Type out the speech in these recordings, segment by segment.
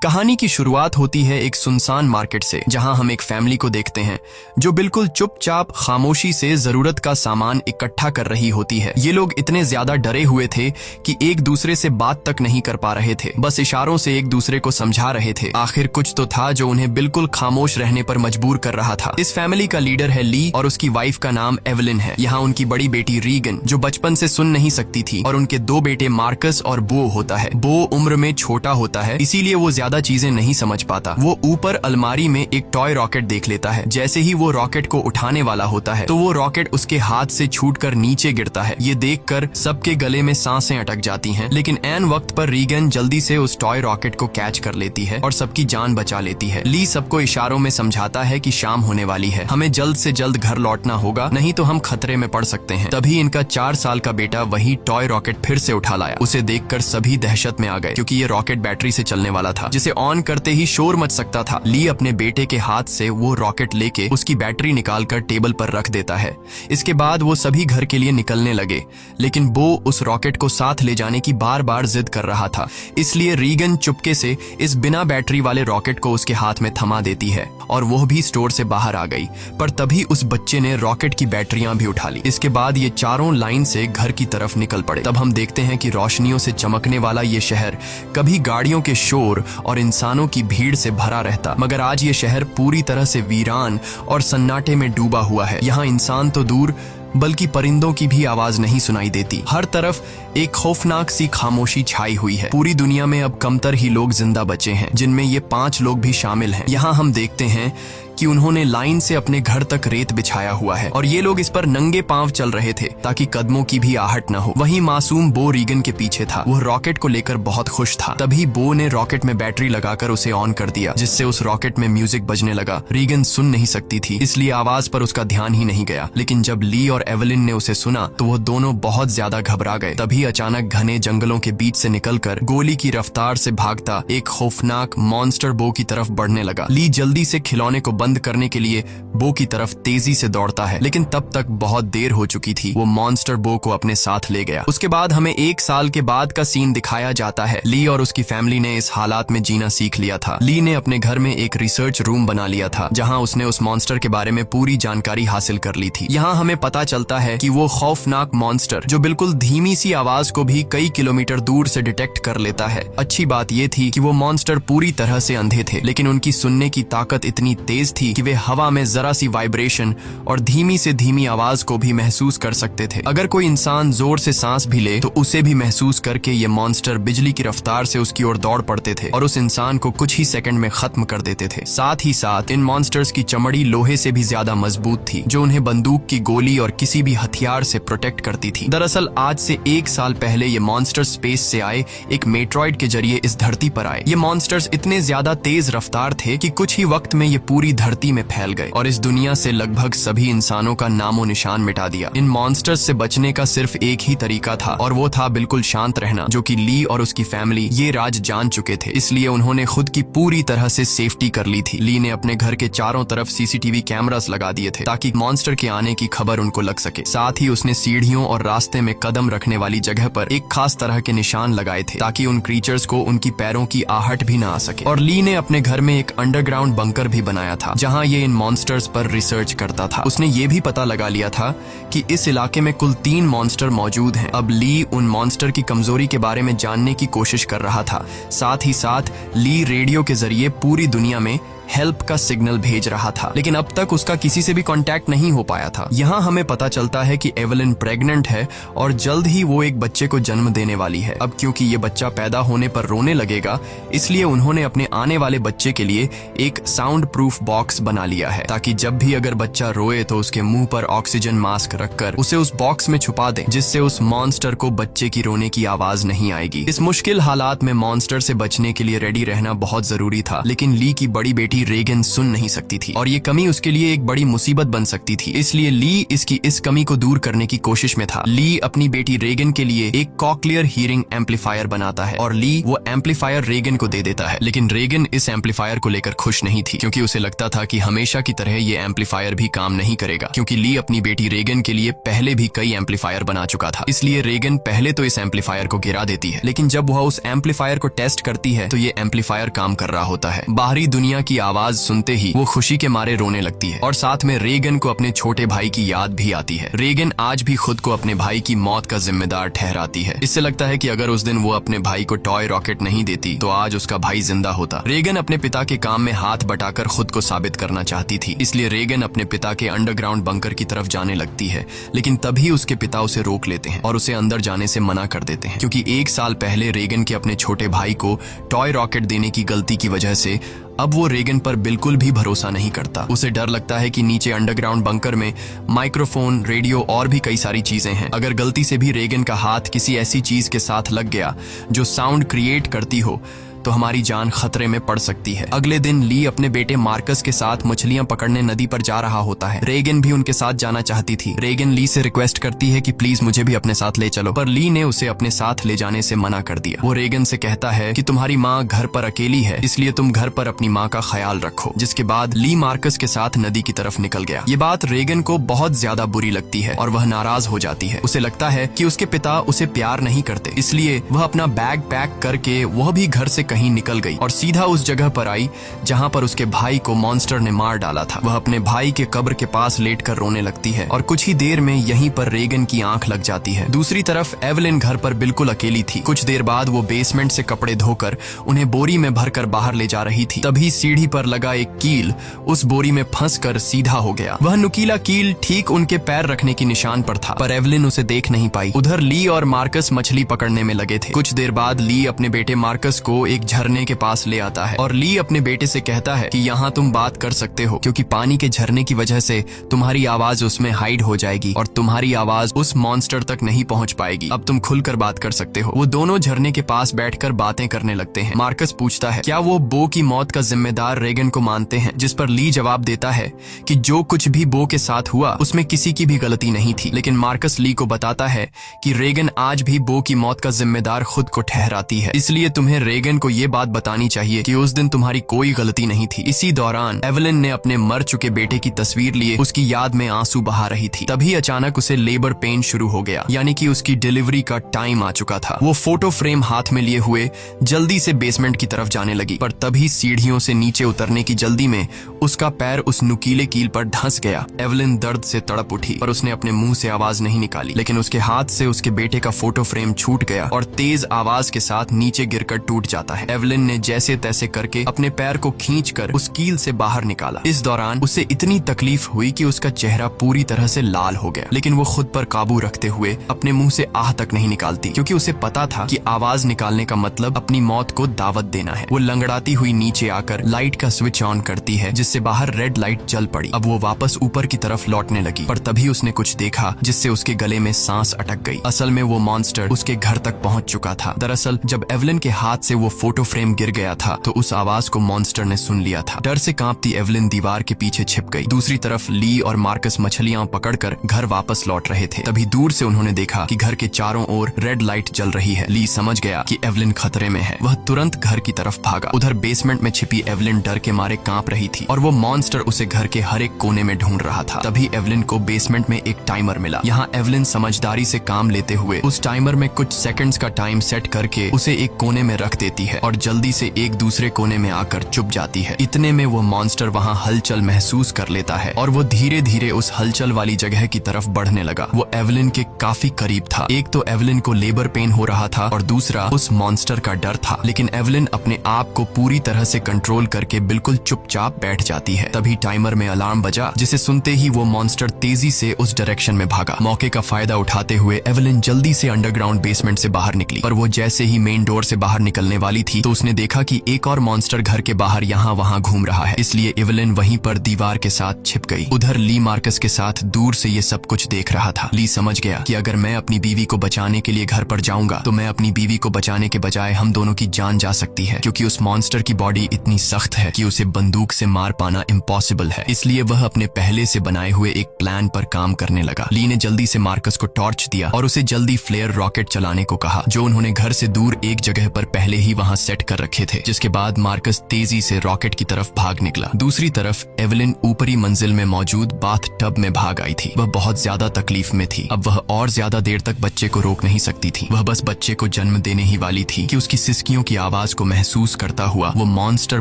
कहानी की शुरुआत होती है एक सुनसान मार्केट से, जहां हम एक फैमिली को देखते हैं जो बिल्कुल चुपचाप खामोशी से जरूरत का सामान इकट्ठा कर रही होती है। ये लोग इतने ज्यादा डरे हुए थे कि एक दूसरे से बात तक नहीं कर पा रहे थे, बस इशारों से एक दूसरे को समझा रहे थे। आखिर कुछ तो था जो उन्हें बिल्कुल खामोश रहने पर मजबूर कर रहा था। इस फैमिली का लीडर है ली और उसकी वाइफ का नाम एवलिन है। यहाँ उनकी बड़ी बेटी रीगन जो बचपन से सुन नहीं सकती थी, और उनके दो बेटे मार्कस और बो होता है। बो उम्र में छोटा होता है, इसीलिए वो ज्यादा चीजें नहीं समझ पाता। वो ऊपर अलमारी में एक टॉय रॉकेट देख लेता है। जैसे ही वो रॉकेट को उठाने वाला होता है तो वो रॉकेट उसके हाथ से छूटकर नीचे गिरता है। ये देखकर सबके गले में सांसें अटक जाती हैं, लेकिन ऐन वक्त पर रीगन जल्दी से उस टॉय रॉकेट को कैच कर लेती है और सबकी जान बचा लेती है। ली सबको इशारों में समझाता है कि शाम होने वाली है, हमें जल्द से जल्द घर लौटना होगा, नहीं तो हम खतरे में पड़ सकते हैं। तभी इनका 4 साल का बेटा वही टॉय रॉकेट फिर से उठा लाया। उसे देखकर सभी दहशत में आ गए, क्योंकि ये रॉकेट बैटरी से चलने वाला था, जिसे ऑन करते ही शोर मच सकता था। ली अपने बेटे के हाथ से वो रॉकेट लेके उसकी बैटरी निकालकर टेबल पर रख देता है। इसके बाद वो सभी घर के लिए निकलने लगे, लेकिन बो उस रॉकेट को साथ ले जाने की बार बार जिद कर रहा था। इसलिए रीगन चुपके से इस बिना बैटरी वाले रॉकेट को उसके हाथ में थमा देती है और वो भी स्टोर से बाहर आ गई। पर तभी उस बच्चे ने रॉकेट की बैटरियां भी उठा ली। इसके बाद ये चारों लाइन से घर की तरफ निकल पड़े। तब हम देखते हैं कि रोशनियों से चमकने वाला ये शहर कभी गाड़ियों के शोर और इंसानों की भीड़ से भरा रहता, मगर आज ये शहर पूरी तरह से वीरान और सन्नाटे में डूबा हुआ है। यहाँ इंसान तो दूर बल्कि परिंदों की भी आवाज नहीं सुनाई देती। हर तरफ एक खौफनाक सी खामोशी छाई हुई है। पूरी दुनिया में अब कमतर ही लोग जिंदा बचे हैं, जिनमें ये 5 लोग भी शामिल हैं। यहाँ हम देखते हैं कि उन्होंने लाइन से अपने घर तक रेत बिछाया हुआ है और ये लोग इस पर नंगे पांव चल रहे थे ताकि कदमों की भी आहट न हो। वहीं मासूम बो रीगन के पीछे था। वो रॉकेट को लेकर बहुत खुश था। तभी बो ने रॉकेट में बैटरी लगाकर उसे ऑन कर दिया, जिससे उस रॉकेट में म्यूजिक बजने लगा। रीगन सुन नहीं सकती थी, इसलिए आवाज पर उसका ध्यान ही नहीं गया, लेकिन जब ली और एवलिन ने उसे सुना तो वो दोनों बहुत ज्यादा घबरा गए। तभी अचानक घने जंगलों के बीच से निकलकर गोली की रफ्तार से भागता एक खौफनाक मॉन्स्टर बो की तरफ बढ़ने लगा। ली जल्दी से खिलौने को बंद करने के लिए बो की तरफ तेजी से दौड़ता है, लेकिन तब तक बहुत देर हो चुकी थी। वो मॉन्स्टर बो को अपने साथ ले गया। उसके बाद हमें 1 साल के बाद का सीन दिखाया जाता है। ली और उसकी फैमिली ने इस हालात में जीना सीख लिया था। ली ने अपने घर में एक रिसर्च रूम बना लिया था, जहां उसने उस मॉन्स्टर के बारे में पूरी जानकारी हासिल कर ली थी। यहाँ हमें पता चलता है कि वो खौफनाक मॉन्स्टर जो बिल्कुल धीमी सी आवाज को भी कई किलोमीटर दूर से डिटेक्ट कर लेता है। अच्छी बात ये थी कि वो मॉन्स्टर पूरी तरह से अंधे थे, लेकिन उनकी सुनने की ताकत इतनी तेज थी कि वे हवा में जरा सी वाइब्रेशन और धीमी से धीमी आवाज को भी महसूस कर सकते थे। अगर कोई इंसान जोर से सांस भी ले तो उसे भी महसूस करके ये मॉन्स्टर बिजली की रफ्तार से उसकी ओर दौड़ पड़ते थे और उस इंसान को कुछ ही सेकंड में खत्म कर देते थे। साथ ही साथ इन मॉन्स्टर्स की चमड़ी लोहे से भी ज्यादा मजबूत थी, जो उन्हें बंदूक की गोली और किसी भी हथियार से प्रोटेक्ट करती थी। दरअसल आज से 1 साल पहले ये मॉन्स्टर स्पेस से आए एक मेट्रॉइड के जरिए इस धरती पर आए। ये मॉन्स्टर्स इतने ज्यादा तेज रफ्तार थे कि कुछ ही वक्त में ये पूरी धरती में फैल गए और इस दुनिया से लगभग सभी इंसानों का नामो निशान मिटा दिया। इन मॉन्स्टर्स से बचने का सिर्फ एक ही तरीका था, और वो था बिल्कुल शांत रहना, जो कि ली और उसकी फैमिली ये राज जान चुके थे। इसलिए उन्होंने खुद की पूरी तरह से सेफ्टी कर ली थी। ली ने अपने घर के चारों तरफ सीसीटीवी कैमरास लगा दिए थे ताकि मॉन्स्टर के आने की खबर उनको लग सके। साथ ही उसने सीढ़ियों और रास्ते में कदम रखने वाली जगह पर एक खास तरह के निशान लगाए थे ताकि उन क्रीचर्स को उनकी पैरों की आहट भी न आ सके। और ली ने अपने घर में एक अंडरग्राउंड बंकर भी बनाया था, जहाँ ये इन मॉन्स्टर्स पर रिसर्च करता था। उसने ये भी पता लगा लिया था कि इस इलाके में कुल 3 मॉन्स्टर मौजूद हैं। अब ली उन मॉन्स्टर की कमजोरी के बारे में जानने की कोशिश कर रहा था। साथ ही साथ ली रेडियो के जरिए पूरी दुनिया में हेल्प का सिग्नल भेज रहा था, लेकिन अब तक उसका किसी से भी कांटेक्ट नहीं हो पाया था। यहाँ हमें पता चलता है कि एवलिन प्रेग्नेंट है और जल्द ही वो एक बच्चे को जन्म देने वाली है। अब क्योंकि ये बच्चा पैदा होने पर रोने लगेगा, इसलिए उन्होंने अपने आने वाले बच्चे के लिए एक साउंड प्रूफ बॉक्स बना लिया है, ताकि जब भी अगर बच्चा रोए तो उसके मुंह पर ऑक्सीजन मास्क रखकर उसे उस बॉक्स में छुपा दें, जिससे उस मॉन्स्टर को बच्चे की रोने की आवाज नहीं आएगी। इस मुश्किल हालात में मॉन्स्टर से बचने के लिए रेडी रहना बहुत जरूरी था, लेकिन ली की बड़ी बेटी बेटी रेगन सुन नहीं सकती थी और ये कमी उसके लिए एक बड़ी मुसीबत बन सकती थी। इसलिए ली इसकी इस कमी को दूर करने की कोशिश में था। ली अपनी बेटी रेगन के लिए एक कॉक्लियर हीरिंग एम्पलीफायर बनाता है और ली वो एम्पलीफायर रेगन को दे देता है। लेकिन रेगन इस एम्पलीफायर को लेकर खुश नहीं थी, क्योंकि उसे लगता था कि हमेशा की तरह ये एम्पलीफायर भी काम नहीं करेगा, क्योंकि ली अपनी बेटी रेगन के लिए पहले भी कई एम्पलीफायर बना चुका था। इसलिए रेगन पहले तो इस एम्पलीफायर को गिरा देती है, लेकिन जब वह उस एम्पलीफायर को टेस्ट करती है तो ये एम्पलीफायर काम कर रहा होता है। बाहरी दुनिया की आवाज सुनते ही वो खुशी के मारे रोने लगती है और साथ में रेगन को अपने छोटे भाई की याद भी आती है। रेगन आज भी खुद को अपने भाई की मौत का जिम्मेदार ठहराती है। इससे लगता है कि अगर उस दिन वो अपने भाई को टॉय रॉकेट नहीं देती तो आज उसका भाई जिंदा होता। रेगन अपने पिता के काम में हाथ बटाकर खुद को साबित करना चाहती थी, इसलिए रेगन अपने पिता के अंडरग्राउंड बंकर की तरफ जाने लगती है, लेकिन तभी उसके पिता उसे रोक लेते हैं और उसे अंदर जाने से मना कर देते हैं, क्योंकि 1 साल पहले रेगन के अपने छोटे भाई को टॉय रॉकेट देने की गलती की वजह से अब वो रेगन पर बिल्कुल भी भरोसा नहीं करता। उसे डर लगता है कि नीचे अंडरग्राउंड बंकर में माइक्रोफोन, रेडियो और भी कई सारी चीजें हैं। अगर गलती से भी रेगन का हाथ किसी ऐसी चीज के साथ लग गया जो साउंड क्रिएट करती हो तो हमारी जान खतरे में पड़ सकती है। अगले दिन ली अपने बेटे मार्कस के साथ मछलियां पकड़ने नदी पर जा रहा होता है। रेगन भी उनके साथ जाना चाहती थी। रेगन ली से रिक्वेस्ट करती है कि प्लीज मुझे भी अपने साथ ले चलो, पर ली ने उसे अपने साथ ले जाने से मना कर दिया। वो रेगन से कहता है कि तुम्हारी माँ घर पर अकेली है, इसलिए तुम घर पर अपनी माँ का ख्याल रखो। जिसके बाद ली मार्कस के साथ नदी की तरफ निकल गया। ये बात रेगन को बहुत ज्यादा बुरी लगती है और वह नाराज हो जाती है। उसे लगता है कि उसके पिता उसे प्यार नहीं करते, इसलिए वह अपना बैग पैक करके वह भी घर से कहीं निकल गई और सीधा उस जगह पर आई जहां पर उसके भाई को मॉन्स्टर ने मार डाला था। वह अपने भाई के कब्र के पास लेटकर रोने लगती है और कुछ ही देर में यहीं पर रेगन की आंख लग जाती है। दूसरी तरफ एवलिन घर पर बिल्कुल अकेली थी। कुछ देर बाद वो बेसमेंट से कपड़े धोकर उन्हें बोरी में भरकर बाहर ले जा रही थी। तभी सीढ़ी पर लगा एक कील उस बोरी में फंसकर सीधा हो गया। वह नुकीला कील ठीक उनके पैर रखने की निशान पर था, पर एवलिन उसे देख नहीं पाई। उधर ली और मार्कस मछली पकड़ने में लगे थे। कुछ देर बाद ली अपने बेटे मार्कस को एक झरने के पास ले आता है और ली अपने बेटे से कहता है कि यहाँ तुम बात कर सकते हो, क्योंकि पानी के झरने की वजह से तुम्हारी आवाज उसमें हाइड हो जाएगी और तुम्हारी आवाज उस मॉन्स्टर तक नहीं पहुंच पाएगी। अब तुम खुलकर बात कर सकते हो। वो दोनों झरने के पास बैठकर बातें करने लगते हैं। मार्कस पूछता है क्या वो बो की मौत का जिम्मेदार रेगन को मानते हैं, जिस पर ली जवाब देता है कि जो कुछ भी बो के साथ हुआ उसमें किसी की भी गलती नहीं थी। लेकिन मार्कस ली को बताता है कि रेगन आज भी बो की मौत का जिम्मेदार खुद को ठहराती है, इसलिए तुम्हें रेगन को ये बात बतानी चाहिए कि उस दिन तुम्हारी कोई गलती नहीं थी। इसी दौरान एवलिन ने अपने मर चुके बेटे की तस्वीर लिए उसकी याद में आंसू बहा रही थी। तभी अचानक उसे लेबर पेन शुरू हो गया, यानी कि उसकी डिलीवरी का टाइम आ चुका था। वो फोटो फ्रेम हाथ में लिए हुए जल्दी से बेसमेंट की तरफ जाने लगी, पर तभी सीढ़ियों से नीचे उतरने की जल्दी में उसका पैर उस नुकीले कील पर धंस गया। एवलिन दर्द से तड़प उठी, पर उसने अपने मुंह से आवाज नहीं निकाली, लेकिन उसके हाथ से उसके बेटे का फोटो फ्रेम छूट गया और तेज आवाज के साथ नीचे गिरकर टूट जाता है। एवलिन ने जैसे तैसे करके अपने पैर को खींचकर उस कील से बाहर निकाला। इस दौरान उसे इतनी तकलीफ हुई कि उसका चेहरा पूरी तरह से लाल हो गया, लेकिन वो खुद पर काबू रखते हुए अपने मुंह से आह तक नहीं निकालती, क्योंकि उसे पता था कि आवाज निकालने का मतलब अपनी मौत को दावत देना है। वो लंगड़ाती हुई नीचे आकर लाइट का स्विच ऑन करती है, जिससे बाहर रेड लाइट जल पड़ी। अब वो वापस ऊपर की तरफ लौटने लगी, पर तभी उसने कुछ देखा जिससे उसके गले में सांस अटक गई। असल में वो मॉन्स्टर उसके घर तक पहुंच चुका था। दरअसल जब एवलिन के हाथ से वो फोटो फ्रेम गिर गया था तो उस आवाज को मॉन्स्टर ने सुन लिया था। डर से कांपती एवलिन दीवार के पीछे छिप गई। दूसरी तरफ ली और मार्कस मछलियां पकड़कर घर वापस लौट रहे थे। तभी दूर से उन्होंने देखा कि घर के चारों ओर रेड लाइट जल रही है। ली समझ गया कि एवलिन खतरे में है। वह तुरंत घर की तरफ भागा। उधर बेसमेंट में छिपी एवलिन डर के मारे कांप रही थी और वो मॉन्स्टर उसे घर के हर एक कोने में ढूंढ रहा था। तभी एवलिन को बेसमेंट में एक टाइमर मिला। यहाँ एवलिन समझदारी से काम लेते हुए उस टाइमर में कुछ सेकंड्स का टाइम सेट करके उसे एक कोने में रख देती है और जल्दी से एक दूसरे कोने में आकर चुप जाती है। इतने में वो मॉन्स्टर वहाँ हलचल महसूस कर लेता है और वो धीरे धीरे उस हलचल वाली जगह की तरफ बढ़ने लगा। वो एवलिन के काफी करीब था। एक तो एवलिन को लेबर पेन हो रहा था और दूसरा उस मॉन्स्टर का डर था, लेकिन एवलिन अपने आप को पूरी तरह से कंट्रोल करके बिल्कुल चुपचाप बैठ जाती है। तभी टाइमर में अलार्म बजा, जिसे सुनते ही वो मॉन्स्टर तेजी से उस डायरेक्शन में भागा। मौके का फायदा उठाते हुए एवलिन जल्दी से अंडरग्राउंड बेसमेंट से बाहर निकली, पर वो जैसे ही मेन डोर से बाहर निकलने वाली थी तो उसने देखा कि एक और मॉन्स्टर घर के बाहर यहाँ वहाँ घूम रहा है। इसलिए एवलिन वहीं पर दीवार के साथ छिप गई। उधर ली मार्कस के साथ दूर से ये सब कुछ देख रहा था। ली समझ गया कि अगर मैं अपनी बीवी को बचाने के लिए घर पर जाऊंगा तो मैं अपनी बीवी को बचाने के बजाय हम दोनों की जान जा सकती है, क्योंकि उस मॉन्स्टर की बॉडी इतनी सख्त है कि उसे बंदूक से मार पाना इम्पॉसिबल है। इसलिए वह अपने पहले से बनाए हुए एक प्लान पर काम करने लगा। ली ने जल्दी से मार्कस को टॉर्च दिया और उसे जल्दी फ्लेयर रॉकेट चलाने को कहा, जो उन्होंने घर से दूर एक जगह पर पहले ही वहां सेट कर रखे थे। जिसके बाद मार्कस तेजी से रॉकेट की तरफ भाग निकला। दूसरी तरफ एवलिन ऊपरी मंजिल में मौजूद बाथ टब में भाग आई थी। वह बहुत ज्यादा तकलीफ में थी। अब वह और ज्यादा देर तक बच्चे को रोक नहीं सकती थी। वह बस बच्चे को जन्म देने ही वाली थी कि उसकी सिसकियों की आवाज को महसूस करता हुआ वो मॉन्स्टर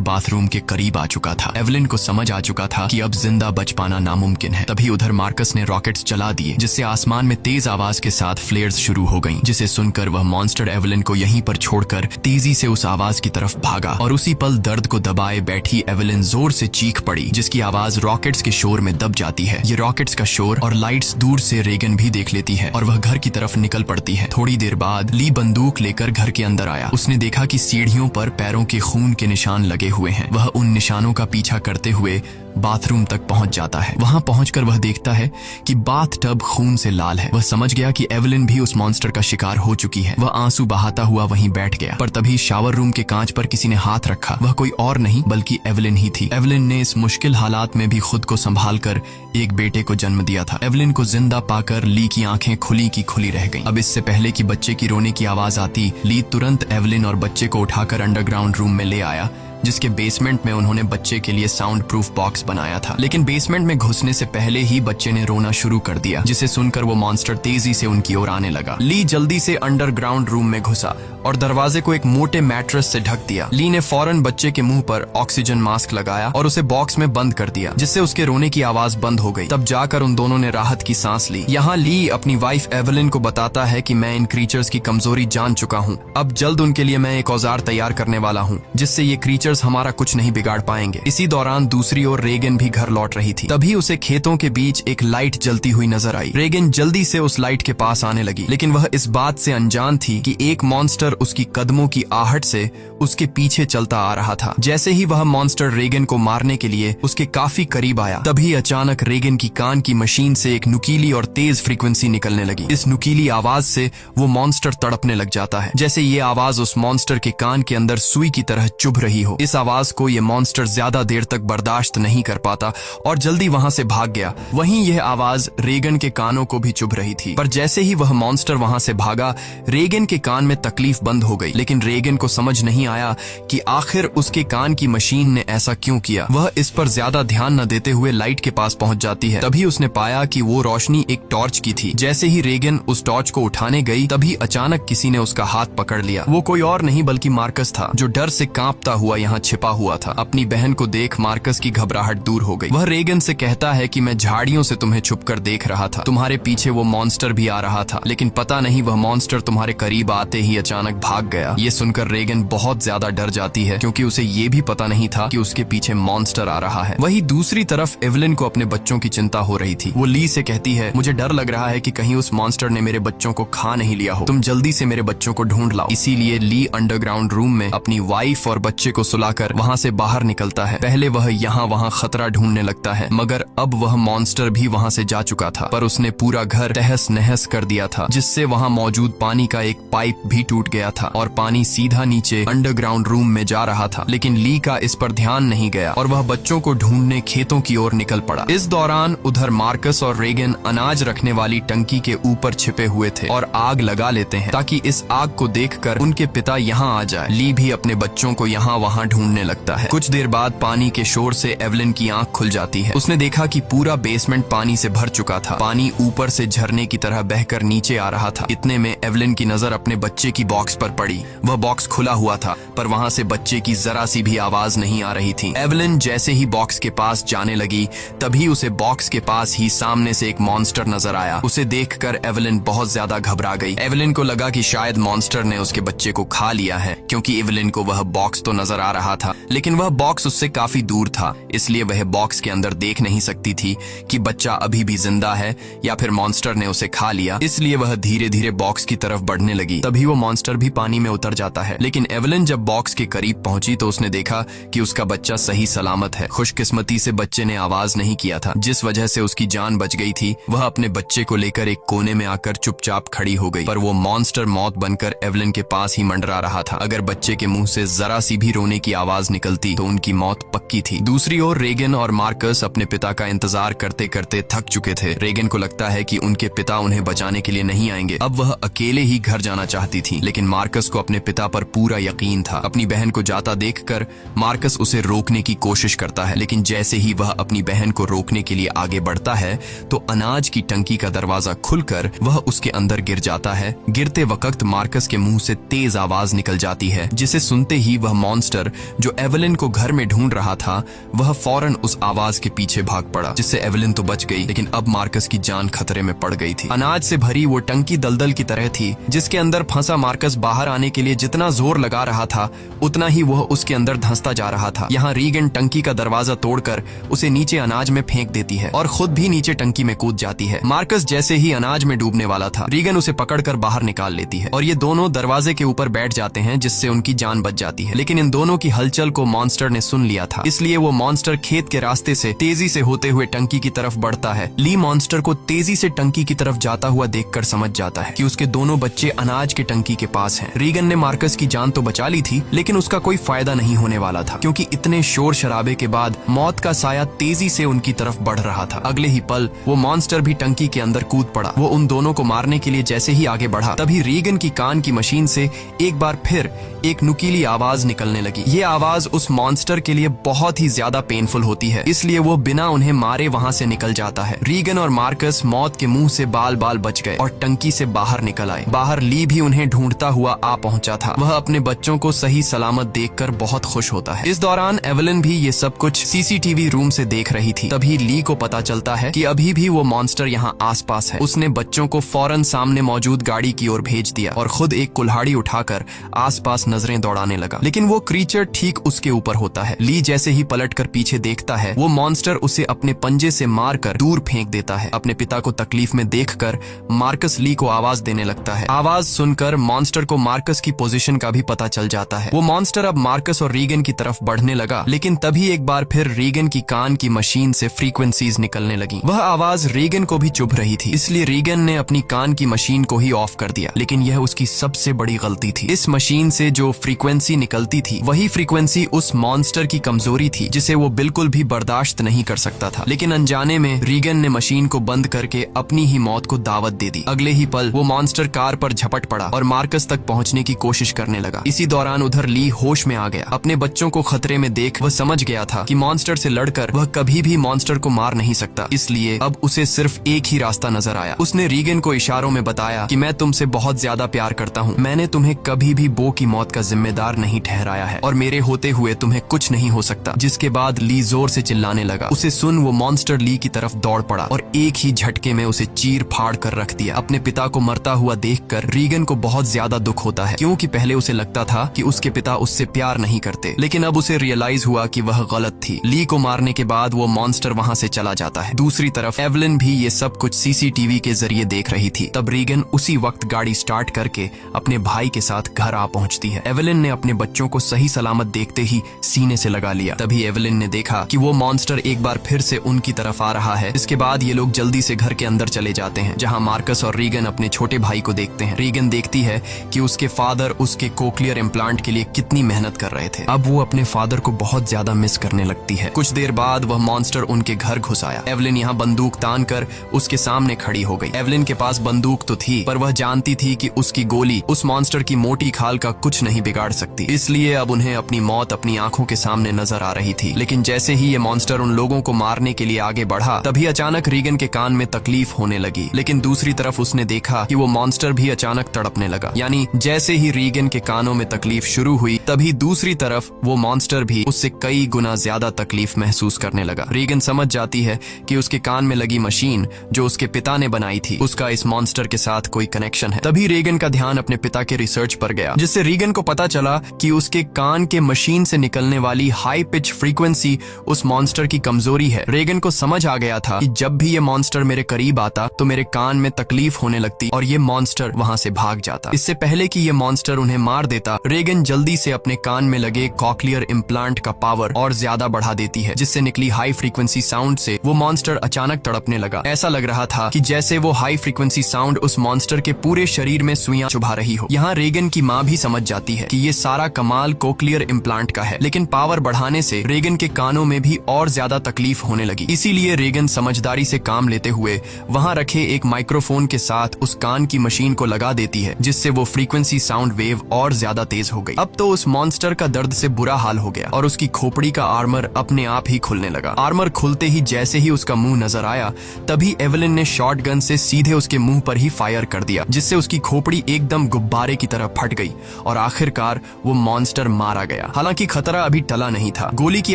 बाथरूम के करीब आ चुका था। एवलिन को समझ आ चुका था कि अब जिंदा बच पाना नामुमकिन है। तभी उधर मार्कस ने रॉकेट्स चला दिए, जिससे आसमान में तेज आवाज के साथ फ्लेयर्स शुरू हो गईं, जिसे सुनकर वह मॉन्स्टर एवलिन को यहीं पर छोड़कर तेजी से उस आवाज की तरफ भागा। और उसी पल दर्द को दबाए बैठी एवलिन जोर से चीख पड़ी, जिसकी आवाज रॉकेट्स के शोर में दब जाती है। ये रॉकेट्स का शोर और लाइट्स दूर से रेगन भी देख लेती है और वह घर की तरफ निकल पड़ती है। थोड़ी देर बाद ली बंदूक लेकर घर के अंदर आया। उसने देखा कि सीढ़ियों पर पैरों के खून के निशान लगे हुए हैं। वह उन निशानों का पीछा करते हुए बाथरूम तक पहुंच जाता है। वहां पहुंचकर वह देखता है कि बाथ टब खून से लाल है। वह समझ गया कि एवलिन भी उस मॉन्स्टर का शिकार हो चुकी है। वह आंसू बहाता हुआ वहीं बैठ गया, पर तभी शावर रूम के कांच पर किसी ने हाथ रखा। वह कोई और नहीं बल्कि एवलिन ही थी। एवलिन ने इस मुश्किल हालात में भी खुद को संभाल कर एक बेटे को जन्म दिया था। एवलिन को जिंदा पाकर ली की आंखें खुली की खुली रह गईं। अब इससे पहले कि बच्चे की रोने की आवाज आती, ली तुरंत एवलिन और बच्चे को उठाकर अंडरग्राउंड रूम में ले आया, जिसके बेसमेंट में उन्होंने बच्चे के लिए साउंड प्रूफ बॉक्स बनाया था। लेकिन बेसमेंट में घुसने से पहले ही बच्चे ने रोना शुरू कर दिया, जिसे सुनकर वो मॉन्स्टर तेजी से उनकी ओर आने लगा। ली जल्दी से अंडरग्राउंड रूम में घुसा और दरवाजे को एक मोटे मैट्रेस से ढक दिया। ली ने फौरन बच्चे के मुंह पर ऑक्सीजन मास्क लगाया और उसे बॉक्स में बंद कर दिया, जिससे उसके रोने की आवाज बंद हो गई। तब जाकर उन दोनों ने राहत की सांस ली। यहाँ ली अपनी वाइफ एवलिन को बताता है कि मैं इन क्रीचर्स की कमजोरी जान चुका हूँ। अब जल्द उनके लिए मैं एक औजार तैयार करने वाला हूँ, जिससे ये क्रीचर्स हमारा कुछ नहीं बिगाड़ पाएंगे। इसी दौरान दूसरी ओर रेगन भी घर लौट रही थी। तभी उसे खेतों के बीच एक लाइट जलती हुई नजर आई। रेगन जल्दी से उस लाइट के पास आने लगी, लेकिन वह इस बात से अनजान थी कि एक मॉन्स्टर उसकी कदमों की आहट से उसके पीछे चलता आ रहा था। जैसे ही वह मॉन्स्टर रेगन को मारने के लिए उसके काफी करीब आया, तभी अचानक रेगन की कान की मशीन से एक नुकीली और तेज फ्रीक्वेंसी निकलने लगी। इस नुकीली आवाज से वो मॉन्स्टर तड़पने लग जाता है, जैसे ये आवाज उस मॉन्स्टर के कान के अंदर सुई की तरह चुभ रही हो। इस आवाज को ये मॉन्स्टर ज्यादा देर तक बर्दाश्त नहीं कर पाता और जल्दी वहां से भाग गया। वहीं यह आवाज रेगन के कानों को भी चुभ रही थी, पर जैसे ही वह मॉन्स्टर वहां से भागा, रेगन के कान में तकलीफ बंद हो गई। लेकिन रेगन को समझ नहीं आया कि आखिर उसके कान की मशीन ने ऐसा क्यों किया। वह इस पर ज्यादा ध्यान न देते हुए लाइट के पास पहुंच जाती है। तभी उसने पाया कि वो रोशनी एक टॉर्च की थी। जैसे ही रेगन उस टॉर्च को उठाने गई, तभी अचानक किसी ने उसका हाथ पकड़ लिया। वो कोई और नहीं बल्कि मार्कस था, जो डर से कांपता हुआ यहाँ छिपा हुआ था। अपनी बहन को देख मार्कस की घबराहट दूर हो गई। वह रेगन से कहता है कि मैं झाड़ियों से तुम्हें छुपकर देख रहा था। तुम्हारे पीछे वो मॉन्स्टर भी आ रहा था, लेकिन पता नहीं वह मॉन्स्टर तुम्हारे करीब आते ही अचानक भाग गया। ये सुनकर रेगन बहुत ज्यादा डर जाती है, क्योंकि उसे ये भी पता नहीं था कि उसके पीछे मॉन्स्टर आ रहा है। वही दूसरी तरफ एवलिन को अपने बच्चों की चिंता हो रही थी। वो ली से कहती है, मुझे डर लग रहा है कि कहीं उस मॉन्स्टर ने मेरे बच्चों को खा नहीं लिया हो। तुम जल्दी से मेरे बच्चों को ढूंढ लाओ। इसीलिए ली अंडरग्राउंड रूम में अपनी वाइफ और बच्चे को सुलाकर वहाँ से बाहर निकलता है। पहले वह यहाँ वहाँ खतरा ढूंढने लगता है, मगर अब वह मॉन्स्टर भी वहाँ से जा चुका था। पर उसने पूरा घर तहस नहस कर दिया था, जिससे वहाँ मौजूद पानी का एक पाइप भी टूट गया था और पानी सीधा नीचे अंडरग्राउंड रूम में जा रहा था। लेकिन ली का इस पर ध्यान नहीं गया और वह बच्चों को ढूंढने खेतों की ओर निकल पड़ा। इस दौरान उधर मार्कस और रेगन अनाज रखने वाली टंकी के ऊपर छिपे हुए थे और आग लगा लेते हैं, ताकि इस आग को देखकर उनके पिता यहाँ आ जाए। ली भी अपने बच्चों को यहाँ वहाँ ढूंढने लगता है। कुछ देर बाद पानी के शोर से एवलिन की आंख खुल जाती है। उसने देखा कि पूरा बेसमेंट पानी से भर चुका था। पानी ऊपर से झरने की तरह बहकर नीचे आ रहा था। इतने में एवलिन की नजर अपने बच्चे की बॉक्स पर पड़ी। वह बॉक्स खुला हुआ था, पर वहाँ से बच्चे की जरा सी भी आवाज नहीं आ रही थी। एवलिन जैसे ही बॉक्स के पास जाने लगी, तभी उसे बॉक्स के पास ही सामने से एक मॉन्स्टर नजर आया। उसे देखकर एवलिन बहुत ज्यादा घबरा गई। एवलिन को लगा कि शायद मॉन्स्टर ने उसके बच्चे को खा लिया है, क्योंकि एवलिन को वह बॉक्स तो नजर आ रहा था, लेकिन वह बॉक्स उससे काफी दूर था, इसलिए वह बॉक्स के अंदर देख नहीं सकती थी कि बच्चा अभी भी जिंदा है या फिर मॉन्स्टर ने उसे खा लिया। इसलिए वह धीरे धीरे बॉक्स की तरफ बढ़ने लगी। तभी वो मॉन्स्टर भी पानी में उतर जाता है। लेकिन एवलिन जब बॉक्स के करीब पहुंची तो उसने देखा कि उसका बच्चा सही सलामत है। खुशकिस्मती से बच्चे ने आवाज नहीं किया था, जिस वजह से उसकी जान बच गई थी। वह अपने बच्चे को लेकर एक कोने में आकर चुपचाप खड़ी हो गई, पर वो मॉन्स्टर मौत बनकर एवलिन के पास ही मंडरा रहा था। अगर बच्चे के मुंह से जरा सी भी रोने की आवाज निकलती तो उनकी मौत पक्की थी। दूसरी ओर रेगन और मार्कस अपने पिता का इंतजार करते करते थक चुके थे। रेगन को लगता है कि उनके पिता उन्हें बचाने के लिए नहीं आएंगे। अब वह अकेले ही घर जाना चाहती थी, लेकिन मार्कस को अपने पिता पर पूरा यकीन था। अपनी बहन को जाता देखकर मार्कस उसे रोकने की कोशिश करता है, लेकिन जैसे ही वह अपनी बहन को रोकने के लिए आगे बढ़ता है तो अनाज की टंकी का दरवाजा खुलकर वह उसके अंदर गिर जाता है। गिरते वक्त मार्कस के मुंह से तेज आवाज निकल जाती है, जिसे सुनते ही वह मॉन्स्टर जो एवलिन को घर में ढूंढ रहा था वह फौरन उस आवाज के पीछे भाग पड़ा, जिससे एवलिन तो बच गई, लेकिन अब मार्कस की जान खतरे में पड़ गई थी। अनाज से भरी वो टंकी दलदल की तरह थी, जिसके अंदर फंसा मार्कस बाहर आने के लिए जितना जोर लगा रहा था उतना ही वह उसके अंदर धंसता जा रहा था। यहाँ रीगन टंकी का दरवाजा तोड़कर उसे नीचे अनाज में फेंक देती है और खुद भी नीचे टंकी में कूद जाती है। मार्कस जैसे ही अनाज में डूबने वाला था, रीगन उसे पकड़कर बाहर निकाल लेती है और ये दोनों दरवाजे के ऊपर बैठ जाते हैं, जिससे उनकी जान बच जाती है। लेकिन इन दोनों की हलचल को मॉन्स्टर ने सुन लिया था, इसलिए वो मॉन्स्टर खेत के रास्ते से तेजी से होते हुए टंकी की तरफ बढ़ता है। ली मॉन्स्टर को तेजी से टंकी की तरफ जाता हुआ देखकर समझ जाता है कि उसके दोनों बच्चे अनाज के टंकी के पास हैं। रीगन ने मार्कस की जान तो बचा ली थी, लेकिन उसका कोई फायदा नहीं होने वाला था, क्योंकि इतने शोर शराबे के बाद मौत का साया तेजी से उनकी तरफ बढ़ रहा था। अगले ही पल वो मॉन्स्टर भी टंकी के अंदर कूद पड़ा। वो उन दोनों को मारने के लिए जैसे ही आगे बढ़ा, तभी रीगन की कान की मशीन से एक बार फिर एक नुकीली आवाज निकलने लगी। ये आवाज उस मॉन्स्टर के लिए बहुत ही ज्यादा पेनफुल होती है, इसलिए वो बिना उन्हें मारे वहां से निकल जाता है। रीगन और मार्कस मौत के मुंह से बाल बाल बच गए और टंकी से बाहर निकल आए। बाहर ली भी उन्हें ढूंढता हुआ आ पहुंचा था। वह अपने बच्चों को सही सलामत देखकर बहुत खुश होता है। इस दौरान एवलिन भी ये सब कुछ सीसीटीवी रूम से देख रही थी। तभी ली को पता चलता है कि अभी भी वो मॉन्स्टर यहाँ आसपास है। उसने बच्चों को फौरन सामने मौजूद गाड़ी की ओर भेज दिया और खुद एक कुल्हाड़ी उठाकर आसपास नजरें दौड़ाने लगा, लेकिन वो क्रीचर ठीक उसके ऊपर होता है। ली जैसे ही पलटकर पीछे देखता है, वो मॉन्स्टर उसे अपने पंजे से मारकर दूर फेंक देता है। अपने पिता को तकलीफ में देखकर मार्कस ली को आवाज देने लगता है। आवाज सुनकर मॉन्स्टर को मार्कस की पोजीशन का भी पता चल जाता है। वो मॉन्स्टर अब मार्कस और रीगन की तरफ बढ़ने लगा, लेकिन तभी एक बार फिर रीगन की कान की मशीन से फ्रीक्वेंसीज निकलने लगी। वह आवाज रीगन को भी चुभ रही थी, इसलिए रीगन ने अपनी कान की मशीन को ही ऑफ कर दिया, लेकिन यह उसकी सबसे बड़ी गलती थी। इस मशीन से जो फ्रीक्वेंसी निकलती थी वही फ्रीक्वेंसी उस मॉन्स्टर की कमजोरी थी, जिसे वो बिल्कुल भी बर्दाश्त नहीं कर सकता था। लेकिन अनजाने में रीगन ने मशीन को बंद करके अपनी ही मौत को दावत दे दी। अगले ही पल वो मॉन्स्टर कार पर झपट पड़ा और मार्कस तक पहुंचने की कोशिश करने लगा। इसी दौरान उधर ली होश में आ गया। अपने बच्चों को खतरे में देख वह समझ गया था कि मॉन्स्टर से लड़कर वह कभी भी मॉन्स्टर को मार नहीं सकता, इसलिए अब उसे सिर्फ एक ही रास्ता नजर आया। उसने रीगन को इशारों में बताया कि मैं तुमसे बहुत ज्यादा प्यार करता हूँ। मैंने तुम्हें कभी भी बो की मौत का जिम्मेदार नहीं ठहराया है और मेरे होते हुए तुम्हें कुछ नहीं हो सकता। जिसके बाद ली जोर से चिल्लाने लगा। उसे सुन वो मॉन्स्टर ली की तरफ दौड़ पड़ा और एक ही झटके में उसे चीर फाड़ कर रख दिया। अपने पिता को मरता हुआ देखकर रीगन को बहुत ज्यादा दुख होता है, क्योंकि पहले उसे लगता था कि उसके पिता उससे प्यार नहीं करते, लेकिन अब उसे रियलाइज हुआ कि वह गलत थी। ली को मारने के बाद वो मॉन्स्टर वहां से चला जाता है। दूसरी तरफ एवलिन भी ये सब कुछ सीसीटीवी के जरिए देख रही थी। तब रीगन उसी वक्त गाड़ी स्टार्ट करके अपने भाई के साथ घर आ पहुंचती है। एवलिन ने अपने बच्चों को सही सलामत देखते ही सीने से लगा लिया। तभी एवलिन ने देखा कि वो मॉन्स्टर एक बार फिर से उनकी तरफ आ रहा है। इसके बाद ये लोग जल्दी से घर के अंदर चले जाते हैं, जहां मार्कस और रीगन अपने छोटे भाई को देखते हैं। रीगन देखती है कि उसके फादर उसके कोक्लियर इम्प्लांट के लिए कितनी मेहनत कर रहे थे। अब वो अपने फादर को बहुत ज्यादा मिस करने लगती है। कुछ देर बाद वह मॉन्स्टर उनके घर घुस आया। एवलिन यहाँ बंदूक तान कर उसके सामने खड़ी हो गई। एवलिन के पास बंदूक तो थी, पर वह जानती थी कि उसकी गोली उस मॉन्स्टर की मोटी खाल का कुछ नहीं बिगाड़ सकती, इसलिए अब उन्हें अपनी मौत अपनी आंखों के सामने नजर आ रही थी। लेकिन जैसे ही ये मॉन्स्टर उन लोगों को मारने के लिए आगे बढ़ा, तभी अचानक रीगन के कान में तकलीफ होने लगी। लेकिन दूसरी तरफ उसने देखा कि वो मॉन्स्टर भी अचानक तड़पने लगा। यानी जैसे ही रीगन के कानों में तकलीफ शुरू हुई, तभी दूसरी तरफ वो मॉन्स्टर भी उससे कई गुना ज्यादा तकलीफ महसूस करने लगा। रीगन समझ जाती है कि उसके कान में लगी मशीन जो उसके पिता ने बनाई थी, उसका इस मॉन्स्टर के साथ कोई कनेक्शन है। तभी रीगन का ध्यान अपने पिता के रिसर्च पर गया, जिससे रीगन को पता चला कि उसके कान कारण के मशीन से निकलने वाली हाई पिच फ्रीक्वेंसी उस मॉन्स्टर की कमजोरी है। रेगन को समझ आ गया था कि जब भी ये मॉन्स्टर मेरे करीब आता तो मेरे कान में तकलीफ होने लगती और ये मॉन्स्टर वहां से भाग जाता। इससे पहले कि ये मॉन्स्टर उन्हें मार देता, रेगन जल्दी से अपने कान में लगे कॉक्लियर इम्प्लांट का पावर और ज्यादा बढ़ा देती है, जिससे निकली हाई फ्रीक्वेंसी साउंड से वो मॉन्स्टर अचानक तड़पने लगा। ऐसा लग रहा था कि जैसे वो हाई फ्रीक्वेंसी साउंड उस मॉन्स्टर के पूरे शरीर में सुइयां चुभा रही हो। यहाँ रेगन की माँ भी समझ जाती है कि ये सारा कमाल कोक्लियर इम्प्लांट का है, लेकिन पावर बढ़ाने से रेगन के कानों में भी और ज्यादा तकलीफ होने लगी। इसीलिए रेगन समझदारी से काम लेते हुए वहां रखे एक माइक्रोफोन के साथ उस कान की मशीन को लगा देती है, जिससे वो फ्रीक्वेंसी साउंड वेव और ज्यादा तेज हो गई। अब तो उस मॉन्स्टर का दर्द से बुरा हाल हो गया और उसकी खोपड़ी का आर्मर अपने आप ही खुलने लगा। आर्मर खुलते ही जैसे ही उसका मुंह नजर आया, तभी एवेलिन ने शॉटगन से सीधे उसके मुंह पर ही फायर कर दिया, जिससे उसकी खोपड़ी एकदम गुब्बारे की तरह फट गई और आखिरकार वो मॉन्स्टर मारा गया। हालांकि खतरा अभी टला नहीं था। गोली की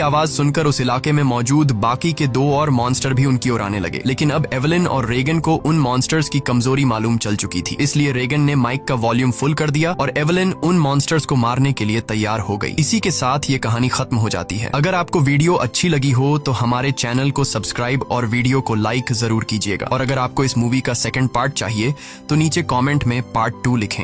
आवाज सुनकर उस इलाके में मौजूद बाकी के 2 और मॉन्स्टर भी उनकी ओर आने लगे, लेकिन अब एवेलिन और रेगन को उन मॉन्स्टर्स की कमजोरी मालूम चल चुकी थी। इसलिए रेगन ने माइक का वॉल्यूम फुल कर दिया और एवेलिन उन मॉन्स्टर्स को मारने के लिए तैयार हो गई। इसी के साथ ये कहानी खत्म हो जाती है। अगर आपको वीडियो अच्छी लगी हो तो हमारे चैनल को सब्सक्राइब और वीडियो को लाइक जरूर कीजिएगा। और अगर आपको इस मूवी का सेकंड पार्ट चाहिए तो नीचे कमेंट में पार्ट 2 लिखें।